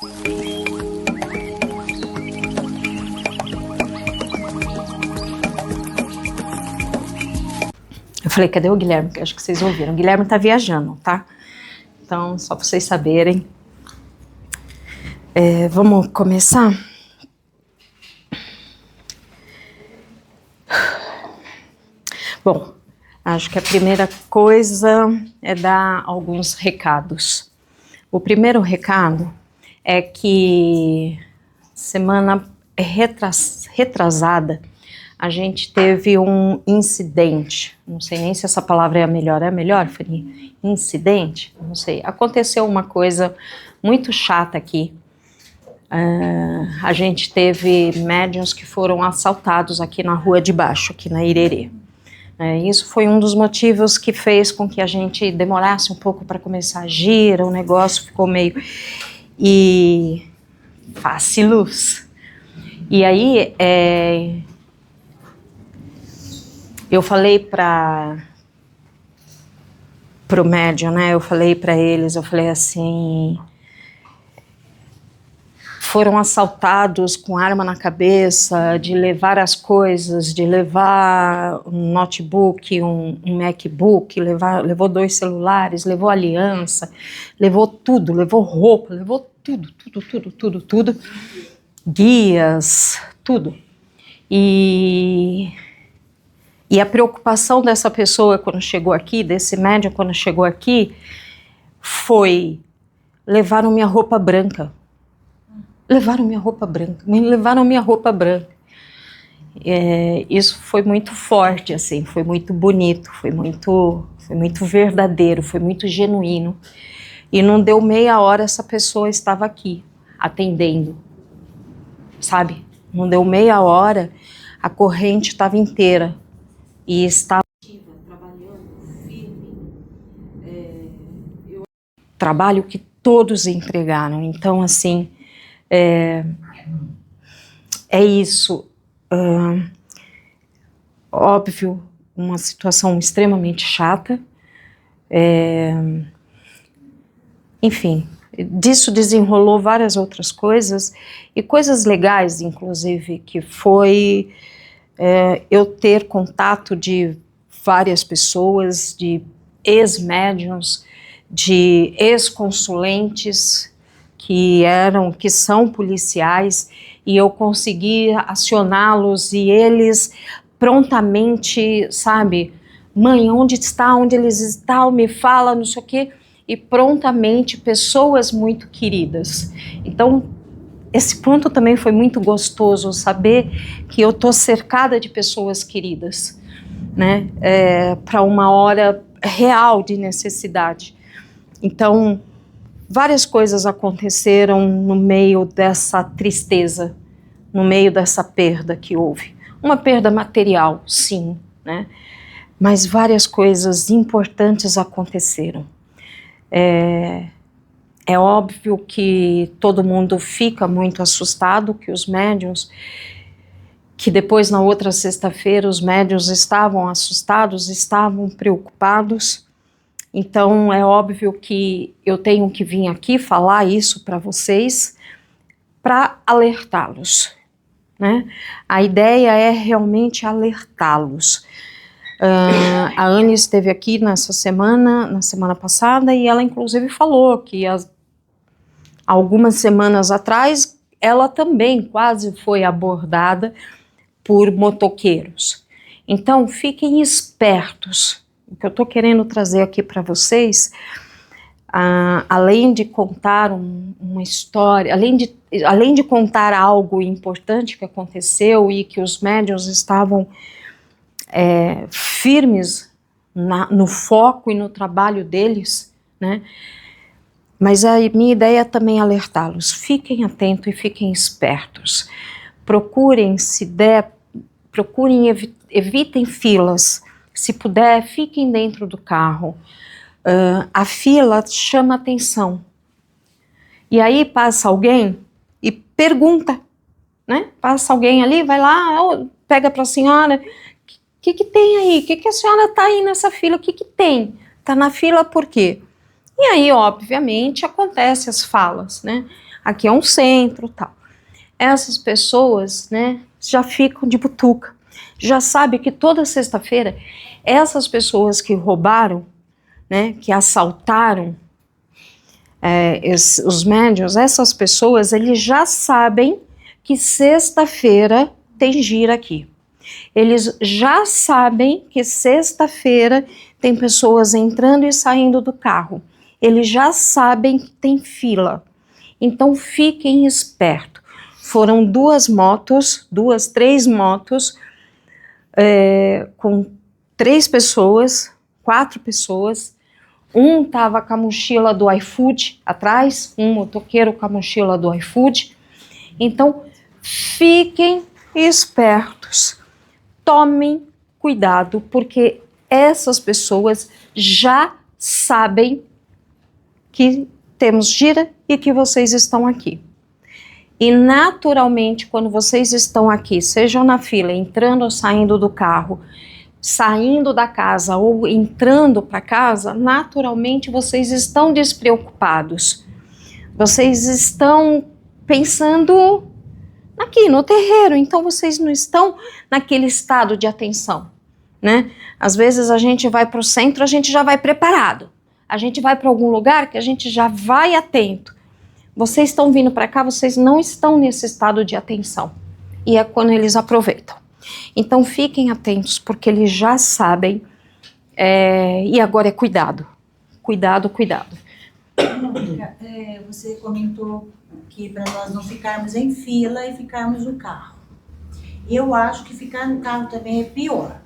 Eu falei, cadê o Guilherme? Que acho que vocês ouviram. O Guilherme tá viajando, tá? Então, só para vocês saberem. Vamos começar? Bom, acho que a primeira coisa é dar alguns recados. O primeiro recado é que semana retrasada a gente teve um incidente, não sei nem se essa palavra é a melhor, Fanny? Incidente? Não sei. Aconteceu uma coisa muito chata aqui. A gente teve médiuns que foram assaltados aqui na rua de baixo, aqui na Irerê. Isso foi um dos motivos que fez com que a gente demorasse um pouco para começar a agir, o negócio ficou meio... E... face luz. E aí, eu falei pro médium, né, eu falei para eles, eu falei assim... Foram assaltados com arma na cabeça, de levar as coisas, de levar um notebook, um MacBook, levou 2 celulares, levou aliança, levou tudo, levou roupa, levou tudo, guias, tudo. E a preocupação dessa pessoa quando chegou aqui, desse médium quando chegou aqui, foi: levaram minha roupa branca. Levaram minha roupa branca. Isso foi muito forte, assim, foi muito bonito, foi muito verdadeiro, foi muito genuíno. E não deu meia hora, essa pessoa estava aqui, atendendo, sabe? Não deu meia hora, a corrente estava inteira e estava trabalhando firme. Trabalho que todos entregaram. Então, assim, é isso. Óbvio, uma situação extremamente chata. Enfim, disso desenrolou várias outras coisas, e coisas legais, inclusive, que foi eu ter contato de várias pessoas, de ex-médiuns, de ex-consulentes que são policiais, e eu consegui acioná-los e eles prontamente, sabe, mãe, onde está, onde eles estão, me fala, não sei o quê, e prontamente pessoas muito queridas. Então, esse ponto também foi muito gostoso, saber que eu estou cercada de pessoas queridas, né, para uma hora real de necessidade. Então, várias coisas aconteceram no meio dessa tristeza, no meio dessa perda que houve. Uma perda material, sim, né? Mas várias coisas importantes aconteceram. É óbvio que todo mundo fica muito assustado, que os médiuns, que depois na outra sexta-feira os médiuns estavam assustados, estavam preocupados. Então é óbvio que eu tenho que vir aqui falar isso para vocês, para alertá-los, né? A ideia é realmente alertá-los. A Anne esteve aqui na semana passada, e ela inclusive falou que algumas semanas atrás ela também quase foi abordada por motoqueiros. Então fiquem espertos. O que eu estou querendo trazer aqui para vocês, além de contar uma história, além de contar algo importante que aconteceu e que os médiuns estavam firmes no foco e no trabalho deles, né? Mas a minha ideia é também alertá-los. Fiquem atentos e fiquem espertos. Procurem, se der, evitem filas. Se puder, fiquem dentro do carro. A fila chama atenção. E aí passa alguém e pergunta, né? Passa alguém ali, vai lá, pega para a senhora, o que tem aí? O que a senhora está aí nessa fila? O que tem? Está na fila por quê? E aí, obviamente, acontecem as falas, né? aqui é um centro, tal. Essas pessoas, né, já ficam de butuca, já sabem que toda sexta-feira, essas pessoas que roubaram, né, que assaltaram os médiuns, essas pessoas, eles já sabem que sexta-feira tem gira aqui. Eles já sabem que sexta-feira tem pessoas entrando e saindo do carro. Eles já sabem que tem fila. Então fiquem espertos. Foram três motos, com 4 pessoas. Um estava com a mochila do iFood atrás, um motoqueiro com a mochila do iFood. Então, fiquem espertos. Tomem cuidado, porque essas pessoas já sabem que temos gira e que vocês estão aqui. E naturalmente, quando vocês estão aqui, sejam na fila, entrando ou saindo do carro, saindo da casa ou entrando para casa, naturalmente vocês estão despreocupados. Vocês estão pensando aqui no terreiro, então vocês não estão naquele estado de atenção, né? Às vezes a gente vai para o centro, a gente já vai preparado. A gente vai para algum lugar que a gente já vai atento. Vocês estão vindo para cá, vocês não estão nesse estado de atenção. E é quando eles aproveitam. Então fiquem atentos, porque eles já sabem, e agora é cuidado. Cuidado, cuidado. Você comentou que para nós não ficarmos em fila e ficarmos no carro. Eu acho que ficar no carro também é pior.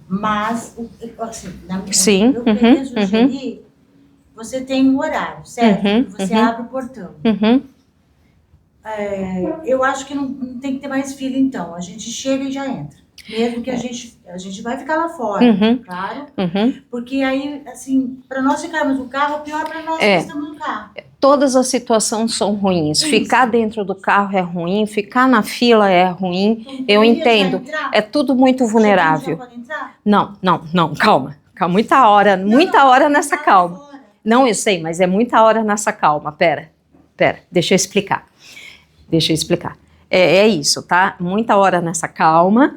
Mas, assim, Sim, eu queria sugerir, você tem um horário, certo? Você abre o portão. Eu acho que não tem que ter mais fila, então. A gente chega e já entra. Mesmo que a gente vai ficar lá fora, claro. Porque aí, assim, para nós ficarmos no carro, é pior para nós que estamos no carro. Todas as situações são ruins. Isso. Ficar dentro do carro é ruim, ficar na fila é ruim. Então, eu entendo. É tudo muito vulnerável. Já pode entrar? Não, calma. Muita hora nessa calma. Fora. Não, eu sei, mas é muita hora nessa calma. Pera, deixa eu explicar. É isso, tá? Muita hora nessa calma.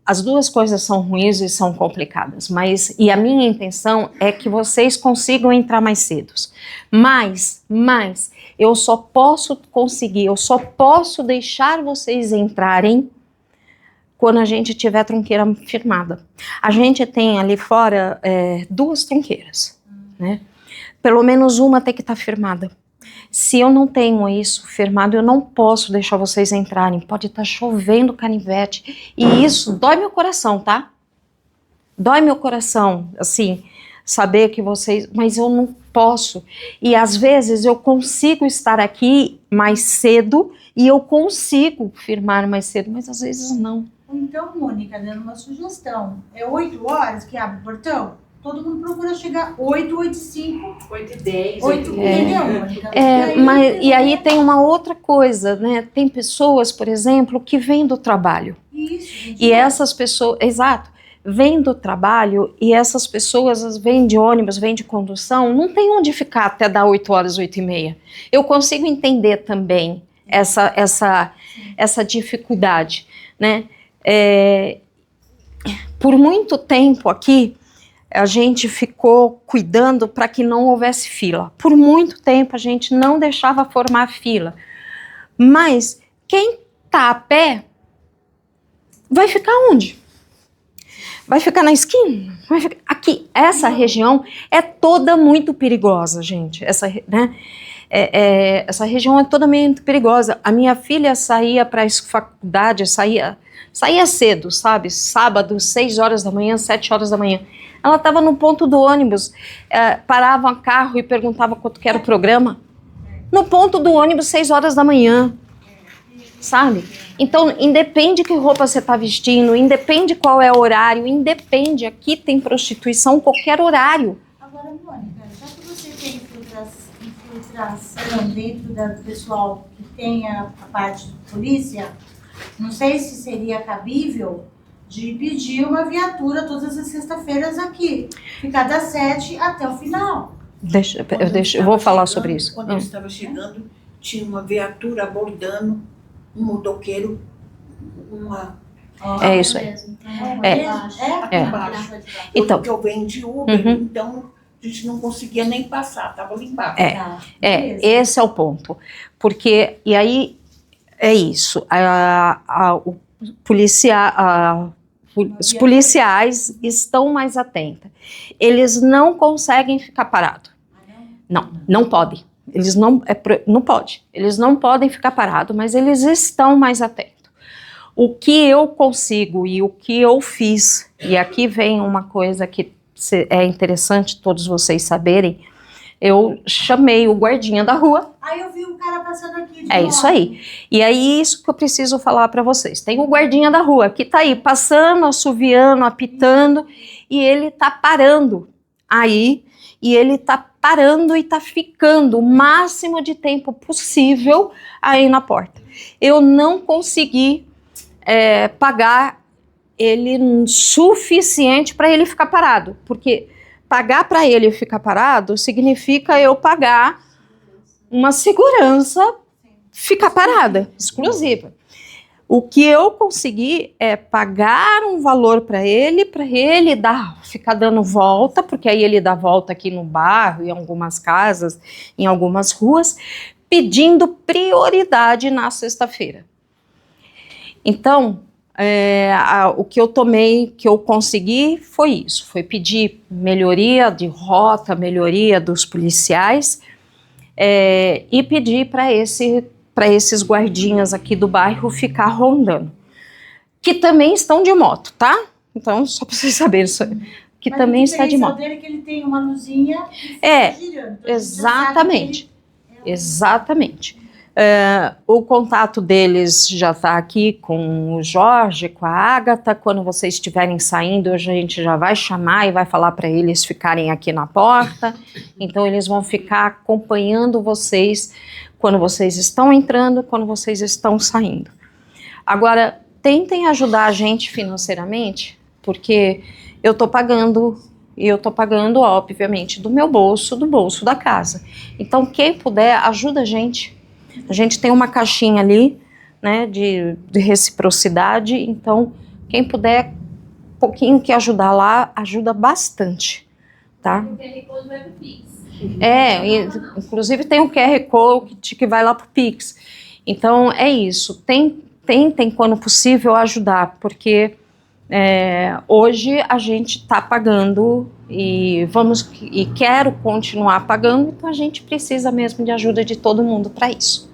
As duas coisas são ruins e são complicadas, e a minha intenção é que vocês consigam entrar mais cedo. Mas eu só posso deixar vocês entrarem quando a gente tiver tronqueira firmada. A gente tem ali fora 2 tronqueiras, né? Pelo menos uma tem que estar firmada. Se eu não tenho isso firmado, eu não posso deixar vocês entrarem. Pode estar chovendo canivete. E isso dói meu coração, tá? Dói meu coração, assim, saber que vocês... Mas eu não posso. E às vezes eu consigo estar aqui mais cedo e eu consigo firmar mais cedo, mas às vezes não. Então, Mônica, dando uma sugestão. É 8 horas que abre o portão? Todo mundo procura chegar 8, 8 e 5, 8 e 10, 8 entendeu? E aí tem uma outra coisa, né? Tem pessoas, por exemplo, que vêm do trabalho. Isso. E essas pessoas, exato, vêm do trabalho e essas pessoas vêm de ônibus, vêm de condução, não tem onde ficar até dar 8 horas, 8 e meia. Eu consigo entender também essa dificuldade, né? Por muito tempo aqui, a gente ficou cuidando para que não houvesse fila. Por muito tempo a gente não deixava formar fila. Mas quem está a pé vai ficar onde? Vai ficar na esquina? Aqui, essa região é toda muito perigosa, gente. Essa região é toda muito perigosa. A minha filha saía para a faculdade, saía cedo, sabe? Sábado, 6 horas da manhã, 7 horas da manhã. Ela estava no ponto do ônibus, parava o carro e perguntava quanto que era o programa. No ponto do ônibus, 6 horas da manhã, sabe? Então, independe que roupa você está vestindo, independe qual é o horário, independe, aqui tem prostituição qualquer horário. Agora, Mônica, já que você tem infiltração dentro do pessoal que tem a parte de polícia, não sei se seria cabível de pedir uma viatura todas as sextas-feiras aqui, ficar das 7 até o final. Eu vou falar sobre isso. Quando eu estava chegando, tinha uma viatura abordando um motoqueiro, É isso aí. Aqui embaixo. Então, porque eu venho de Uber, então a gente não conseguia nem passar, estava ali embaixo. Esse é o ponto. Porque, e aí, é isso. Os policiais estão mais atentos. Eles não conseguem ficar parados. Não podem. Eles não pode. Eles não podem ficar parados, mas eles estão mais atentos. O que eu consigo e o que eu fiz, e aqui vem uma coisa que é interessante todos vocês saberem, eu chamei o guardinha da rua. Aí eu vi um cara passando aqui. Isso aí. E aí isso que eu preciso falar para vocês. Tem o guardinha da rua que tá aí passando, assoviando, apitando, e ele tá parando aí, e ele tá parando e tá ficando o máximo de tempo possível aí na porta. Eu não consegui pagar ele suficiente para ele ficar parado, porque pagar para ele ficar parado significa eu pagar uma segurança ficar parada, exclusiva. O que eu consegui é pagar um valor para ele ficar dando volta, porque aí ele dá volta aqui no bairro, em algumas casas, em algumas ruas, pedindo prioridade na sexta-feira. Então, o que eu consegui foi isso, foi pedir melhoria de rota, melhoria dos policiais, e pedir para esses guardinhas aqui do bairro ficar rondando, que também estão de moto, tá? Então, só para vocês saberem, que mas também está de moto. Mas o dele é que ele tem uma luzinha girando. Então Exatamente. O contato deles já está aqui com o Jorge, com a Ágata. Quando vocês estiverem saindo, a gente já vai chamar e vai falar para eles ficarem aqui na porta. Então eles vão ficar acompanhando vocês quando vocês estão entrando, quando vocês estão saindo. Agora, tentem ajudar a gente financeiramente, porque eu estou pagando, e eu estou pagando, obviamente, do meu bolso, do bolso da casa. Então quem puder, ajuda a gente. A gente tem uma caixinha ali, né, de reciprocidade, então quem puder, um pouquinho que ajudar lá, ajuda bastante, tá? O QR Code vai pro Pix. Inclusive tem um QR Code que vai lá pro Pix. Então é isso, tentem quando possível ajudar, porque hoje a gente está pagando e quero continuar pagando, então a gente precisa mesmo de ajuda de todo mundo para isso,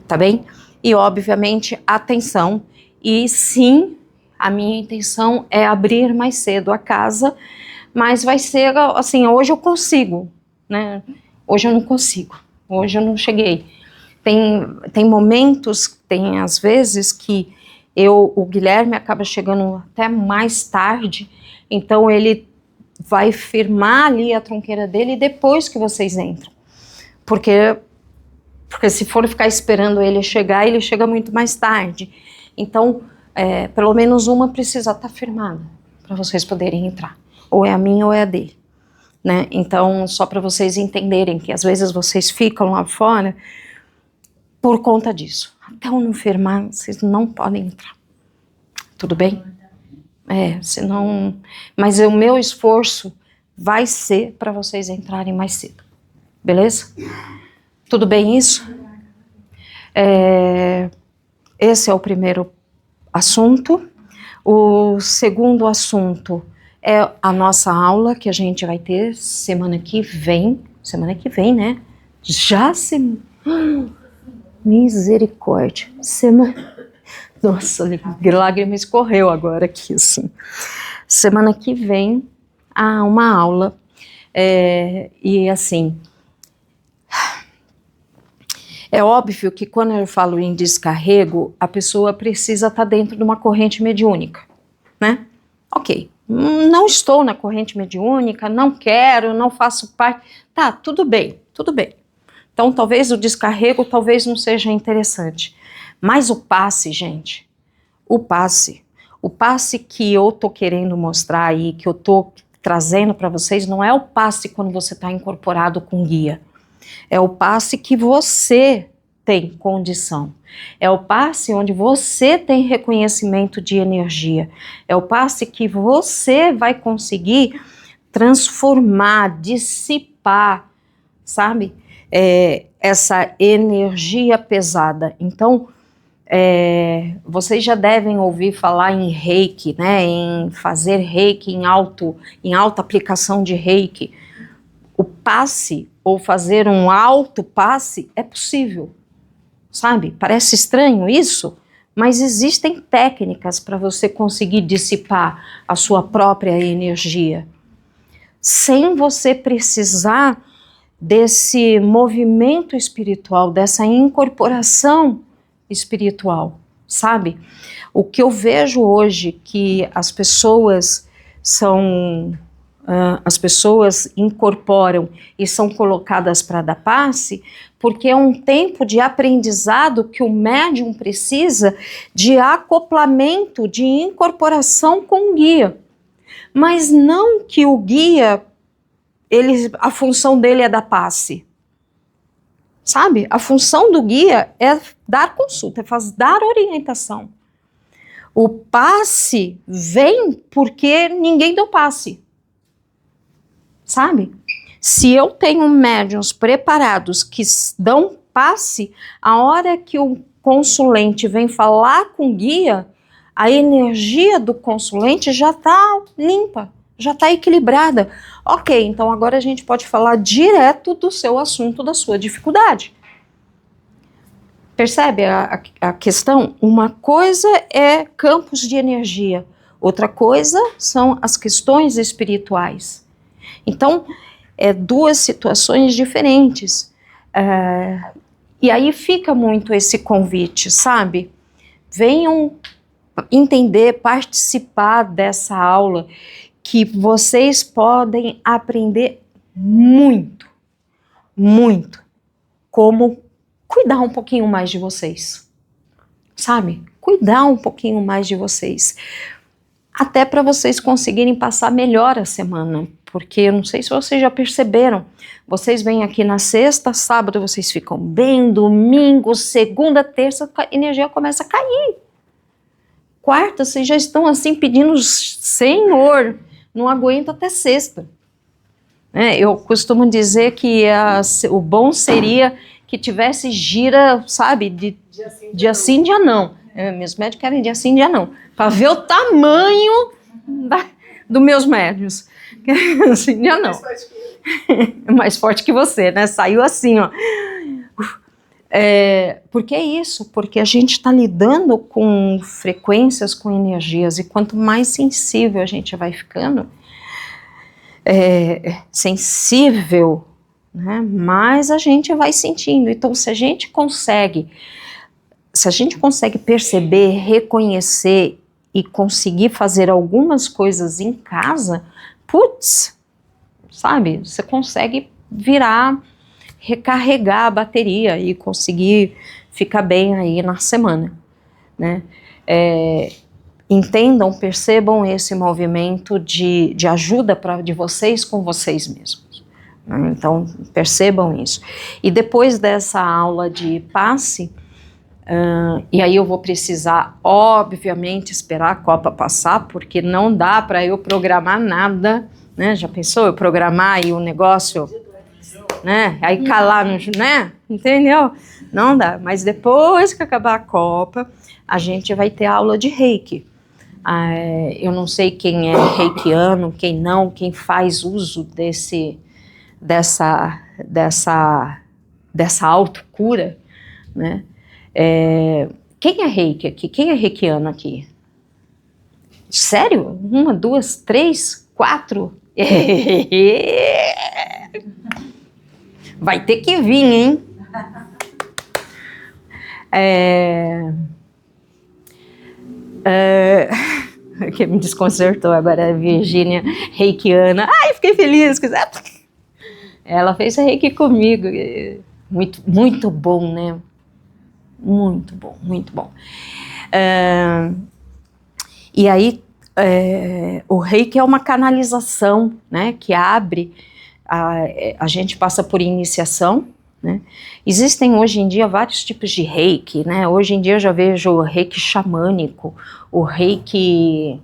tá bem? E obviamente atenção, e sim, a minha intenção é abrir mais cedo a casa, mas vai ser assim, hoje eu consigo, né? Hoje eu não consigo, hoje eu não cheguei. Tem momentos, tem às vezes que o Guilherme acaba chegando até mais tarde, então ele vai firmar ali a tronqueira dele depois que vocês entram, porque se for ficar esperando ele chegar, ele chega muito mais tarde, então pelo menos uma precisa estar firmada para vocês poderem entrar, ou é a minha ou é a dele, né? Então só para vocês entenderem que às vezes vocês ficam lá fora por conta disso. Até eu não firmar, vocês não podem entrar. Tudo bem? Senão... Mas o meu esforço vai ser para vocês entrarem mais cedo. Beleza? Tudo bem isso? Esse é o primeiro assunto. O segundo assunto é a nossa aula que a gente vai ter semana que vem. Semana que vem, né? Misericórdia. Nossa, lágrima escorreu agora aqui, assim. Semana que vem há uma aula, e assim, é óbvio que quando eu falo em descarrego, a pessoa precisa estar dentro de uma corrente mediúnica, né? Ok, não estou na corrente mediúnica, não quero, não faço parte, tá, tudo bem, tudo bem. Então, talvez o descarrego talvez não seja interessante. Mas o passe, gente, o passe que eu tô querendo mostrar aí, que eu tô trazendo para vocês não é o passe quando você está incorporado com guia. É o passe que você tem condição. É o passe onde você tem reconhecimento de energia. É o passe que você vai conseguir transformar, dissipar, sabe? Essa energia pesada. Então, vocês já devem ouvir falar em reiki, né? Em fazer reiki em alta aplicação de reiki. O passe, ou fazer um alto passe, é possível. Sabe? Parece estranho isso, mas existem técnicas para você conseguir dissipar a sua própria energia, sem você precisar desse movimento espiritual, dessa incorporação espiritual, sabe? O que eu vejo hoje que as pessoas incorporam e são colocadas para dar passe, porque é um tempo de aprendizado que o médium precisa de acoplamento, de incorporação com o guia. Mas não que o guia, a função dele é dar passe. Sabe? A função do guia é dar consulta, é dar orientação. O passe vem porque ninguém deu passe. Sabe? Se eu tenho médiuns preparados que dão passe, a hora que o consulente vem falar com o guia, a energia do consulente já está limpa, já está equilibrada. Ok, então agora a gente pode falar direto do seu assunto, da sua dificuldade. Percebe a questão? Uma coisa é campos de energia, outra coisa são as questões espirituais. Então, duas situações diferentes. E aí fica muito esse convite, sabe? Venham entender, participar dessa aula, que vocês podem aprender muito, muito, como cuidar um pouquinho mais de vocês, sabe? Cuidar um pouquinho mais de vocês, até para vocês conseguirem passar melhor a semana, porque eu não sei se vocês já perceberam, vocês vêm aqui na sexta, sábado vocês ficam bem, domingo, segunda, terça, a energia começa a cair. Quarta, vocês já estão assim pedindo, Senhor, não aguento até sexta. Eu costumo dizer que o bom seria que tivesse gira, sabe, dia sim, dia não. Meus médicos querem dia sim, dia não, para ver o tamanho dos meus médios. Assim, dia não. Mais forte que você, né? Saiu assim, ó. Porque é isso, porque a gente está lidando com frequências, com energias, e quanto mais sensível a gente vai ficando, sensível, né, mais a gente vai sentindo. Então, se a gente consegue perceber, reconhecer e conseguir fazer algumas coisas em casa, putz, sabe, você consegue recarregar a bateria e conseguir ficar bem aí na semana, né? Entendam, percebam esse movimento de ajuda de vocês com vocês mesmos, né? Então, percebam isso. E depois dessa aula de passe, e aí eu vou precisar, obviamente, esperar a Copa passar, porque não dá para eu programar nada, né? Já pensou eu programar aí um negócio, né? Aí calar no, né? Entendeu? Não dá. Mas depois que acabar a Copa, a gente vai ter aula de reiki. Eu não sei quem é reikiano, quem não, quem faz uso dessa autocura, né? Quem é reiki aqui? Quem é reikiano aqui? Sério? 1, 2, 3, 4? Vai ter que vir, hein? Que me desconcertou agora, a Virgínia reikiana. Ai, fiquei feliz. Ela fez reiki comigo. Muito, muito bom, né? Muito bom, muito bom. E aí, o reiki é uma canalização, né, que abre, a gente passa por iniciação, né? Existem hoje em dia vários tipos de reiki, né? Hoje em dia eu já vejo o reiki xamânico, o reiki,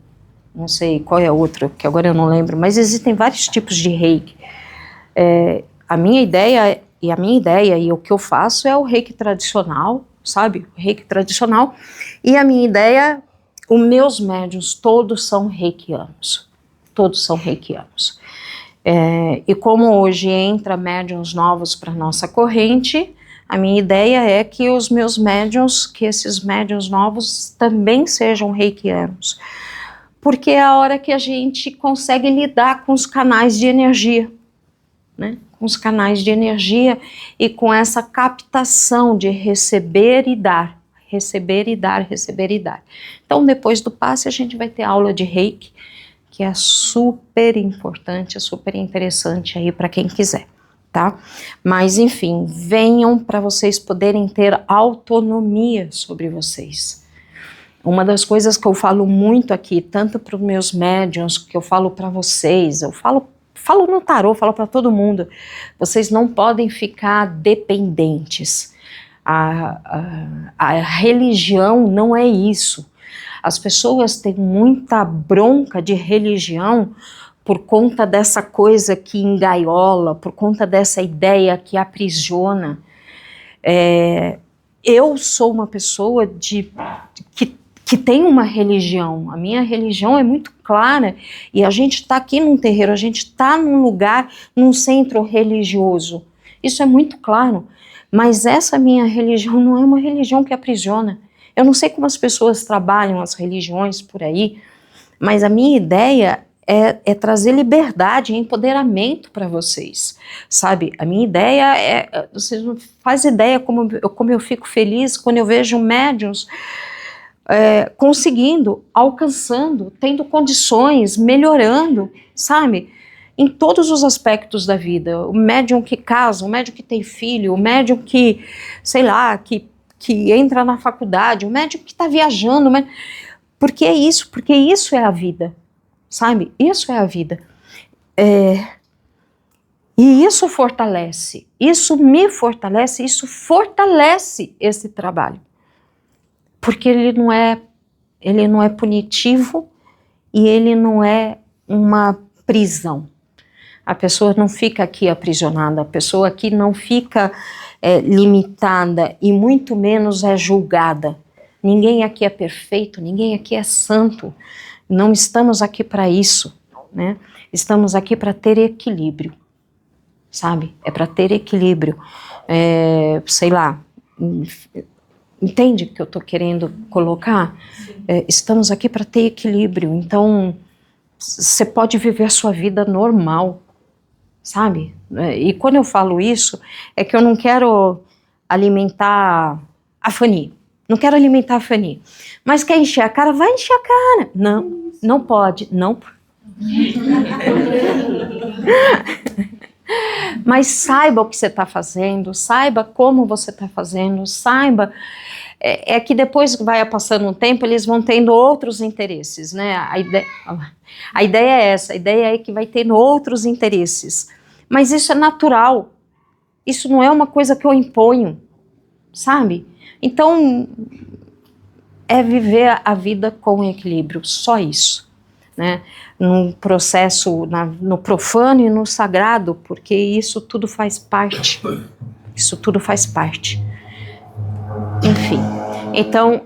não sei qual é outro, que agora eu não lembro, mas existem vários tipos de reiki. A minha ideia e o que eu faço é o reiki tradicional, sabe? O reiki tradicional, e a minha ideia, os meus médiuns todos são reikianos, e como hoje entra médiuns novos para nossa corrente, a minha ideia é que os meus médiuns, que esses médiuns novos também sejam reikianos, porque é a hora que a gente consegue lidar com os canais de energia, né? Com os canais de energia e com essa captação de receber e dar, receber e dar, receber e dar. Então, depois do passe, a gente vai ter aula de reiki, que é super importante, super interessante aí para quem quiser, tá? Mas, enfim, venham para vocês poderem ter autonomia sobre vocês. Uma das coisas que eu falo muito aqui, tanto para os meus médiuns, que eu falo para vocês, eu falo no tarô, falo para todo mundo, vocês não podem ficar dependentes. A religião não é isso. As pessoas têm muita bronca de religião por conta dessa coisa que engaiola, por conta dessa ideia que aprisiona. Eu sou uma pessoa que tem uma religião, a minha religião é muito clara, e a gente está aqui num terreiro, a gente está num lugar, num centro religioso, isso é muito claro, mas essa minha religião não é uma religião que aprisiona. Eu não sei como as pessoas trabalham as religiões por aí, mas a minha ideia é trazer liberdade e empoderamento para vocês, sabe? A minha ideia vocês não fazem ideia como eu fico feliz quando eu vejo médiuns conseguindo, alcançando, tendo condições, melhorando, sabe? Em todos os aspectos da vida. O médium que casa, o médium que tem filho, o médium que, sei lá, que entra na faculdade, o médium que está viajando. Por que isso? Porque isso é a vida, sabe? Isso é a vida. E isso fortalece, isso me fortalece, isso fortalece esse trabalho. Porque ele não é punitivo e ele não é uma prisão. A pessoa não fica aqui aprisionada, a pessoa aqui não fica limitada e muito menos é julgada. Ninguém aqui é perfeito, ninguém aqui é santo. Não estamos aqui para isso, né? Estamos aqui para ter equilíbrio, sabe? É para ter equilíbrio. Sei lá... Entende o que eu estou querendo colocar? Estamos aqui para ter equilíbrio, então você pode viver a sua vida normal, sabe? E quando eu falo isso, é que eu não quero alimentar a Fanny, não quero alimentar a Fanny, mas quer encher a cara? Vai encher a cara. Não, não pode, não. Mas saiba o que você está fazendo, saiba como você está fazendo, saiba... É que depois que vai passando um tempo, eles vão tendo outros interesses, né? A ideia é essa, a ideia é que vai tendo outros interesses. Mas isso é natural, isso não é uma coisa que eu imponho, sabe? Então, é viver a vida com equilíbrio, só isso, né? Num processo, no profano e no sagrado, porque isso tudo faz parte, Enfim, então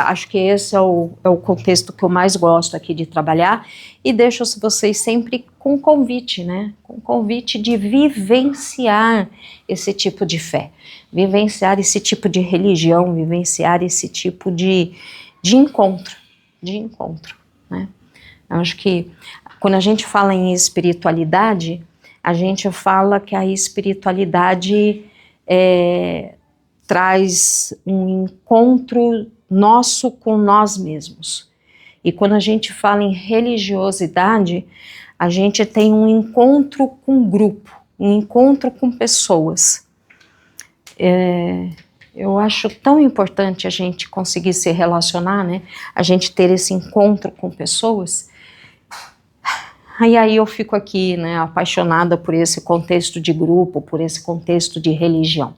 acho que esse é o contexto que eu mais gosto aqui de trabalhar, e deixo vocês sempre com convite, né? Com convite de vivenciar esse tipo de fé, vivenciar esse tipo de religião, vivenciar esse tipo de encontro, né? Eu acho que quando a gente fala em espiritualidade, a gente fala que a espiritualidade traz um encontro nosso com nós mesmos. E quando a gente fala em religiosidade, a gente tem um encontro com grupo, um encontro com pessoas. eu acho tão importante a gente conseguir se relacionar, né? A gente ter esse encontro com pessoas. E aí eu fico aqui, né, apaixonada por esse contexto de grupo, por esse contexto de religião.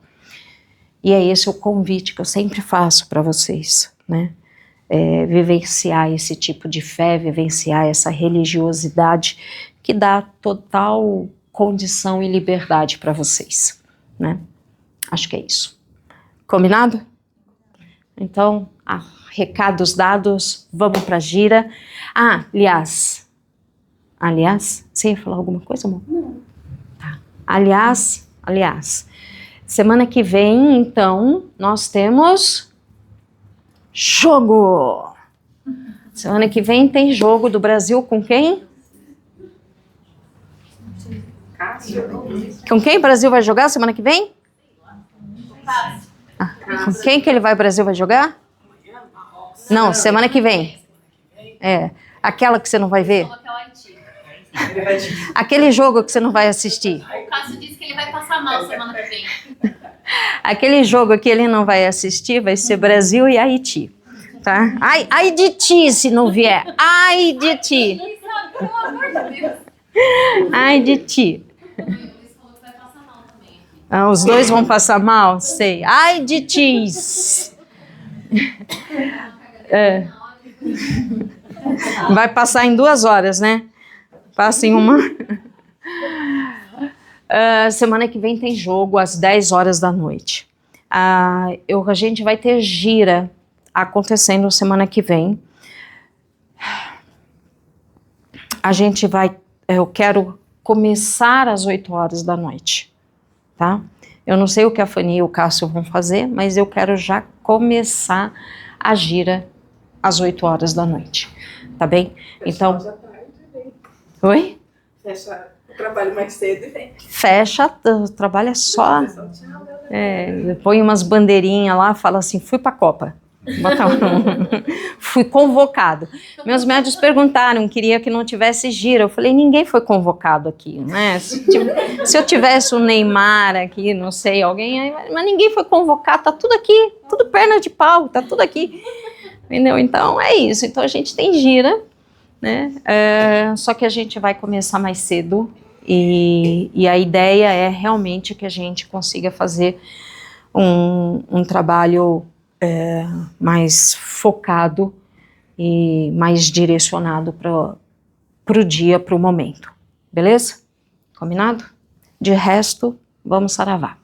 E é esse o convite que eu sempre faço para vocês, né? Vivenciar esse tipo de fé, vivenciar essa religiosidade que dá total condição e liberdade para vocês, né? Acho que é isso. Combinado? Então, recados dados, vamos para a gira. Aliás, você ia falar alguma coisa, amor? Não. Tá. Aliás, semana que vem, então, nós temos jogo. Semana que vem tem jogo do Brasil com quem? Com quem o Brasil vai jogar semana que vem? Com quem que ele vai, o Brasil vai jogar? Não, semana que vem. Aquela que você não vai ver? Aquele jogo que você não vai assistir. O Cássio disse que ele vai passar mal semana que vem. Aquele jogo que ele não vai assistir vai ser Brasil e Haiti, tá? Ai de ti se não vier. Ai de ti. Pelo amor de Deus. Ai de ti. Eles falou que vai passar mal também. Os dois vão passar mal? Sei. Ai de ti. Vai passar em 2 horas, né? Passa em 1. Semana que vem tem jogo às 10 horas da noite. A gente vai ter gira acontecendo semana que vem. Eu quero começar às 8 horas da noite, tá? Eu não sei o que a Fanny e o Cássio vão fazer, mas eu quero já começar a gira às 8 horas da noite, tá bem? Então... Oi? Fecha o trabalho mais cedo e vem. Fecha, o trabalho é só... põe umas bandeirinhas lá, fala assim, fui pra Copa. Fui convocado. Meus médicos perguntaram, queria que não tivesse gira. Eu falei, ninguém foi convocado aqui, né? Se eu tivesse o Neymar aqui, não sei, alguém... Mas ninguém foi convocado, tá tudo aqui, tudo perna de pau, tá tudo aqui. Entendeu? Então, é isso. Então, a gente tem gira, né? Só que a gente vai começar mais cedo e a ideia é realmente que a gente consiga fazer um trabalho mais focado e mais direcionado para o dia, para o momento. Beleza? Combinado? De resto, vamos saravá.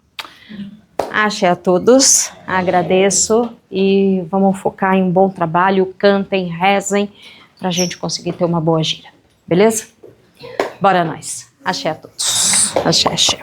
Axé a todos, agradeço e vamos focar em um bom trabalho, cantem, rezem, para a gente conseguir ter uma boa gira, beleza? Bora nós. Axé a todos. Axé, axé.